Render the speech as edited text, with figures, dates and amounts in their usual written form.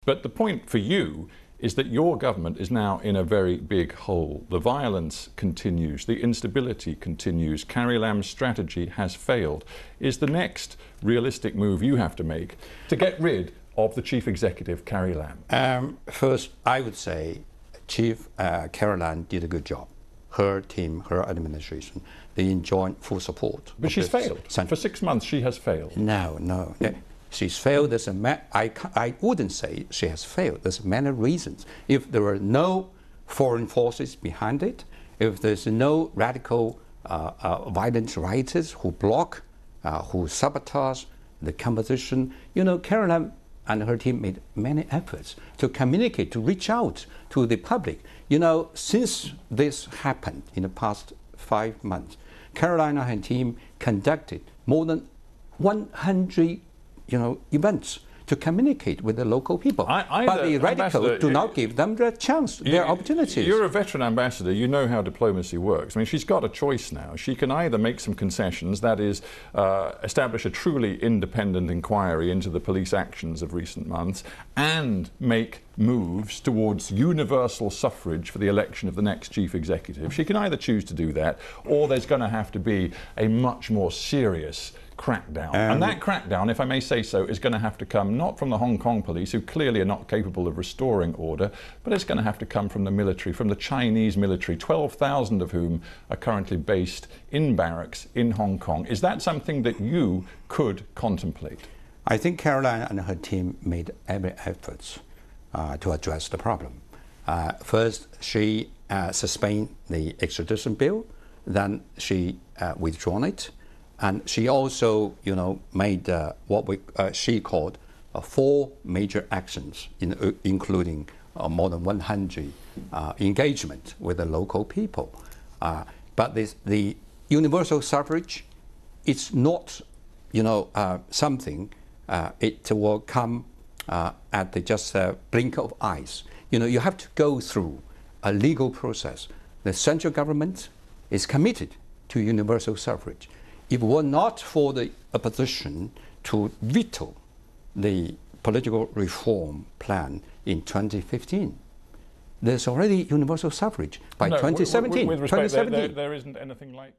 But the point for you is that your government is now in a very big hole. The violence continues, the instability continues, Carrie Lam's strategy has failed. Is the next realistic move you have to make to get rid of the Chief Executive, Carrie Lam? First, I would say Chief Carrie Lam did a good job. Her team, her administration, they enjoyed full support. But she's failed. For 6 months she has failed. No. She's failed. I wouldn't say she has failed. There's many reasons. If there are no foreign forces behind it, if there's no radical violent writers who block, who sabotage the composition, Carrie Lam and her team made many efforts to communicate, to reach out to the public. Since this happened in the past 5 months, Carrie Lam and her team conducted more than 100 events to communicate with the local people. But the radicals do not give them the chance, their opportunities. You're a veteran ambassador, you know how diplomacy works. I mean, she's got a choice now. She can either make some concessions, that is, establish a truly independent inquiry into the police actions of recent months, and make moves towards universal suffrage for the election of the next chief executive. She can either choose to do that, or there's going to have to be a much more serious crackdown. And that crackdown, if I may say so, is going to have to come not from the Hong Kong police, who clearly are not capable of restoring order, but it's going to have to come from the military, from the Chinese military, 12,000 of whom are currently based in barracks in Hong Kong. Is that something that you could contemplate? I think Carrie Lam and her team made every effort to address the problem. First, she suspended the extradition bill, then she withdrawn it. And she also, made what she called 4 major actions, including more than 100 engagement with the local people. But the universal suffrage, it's not, something. It will come at the just blink of eyes. You have to go through a legal process. The central government is committed to universal suffrage. If it were not for the opposition to veto the political reform plan in 2015, there's already universal suffrage by 2017. With respect, there isn't anything like...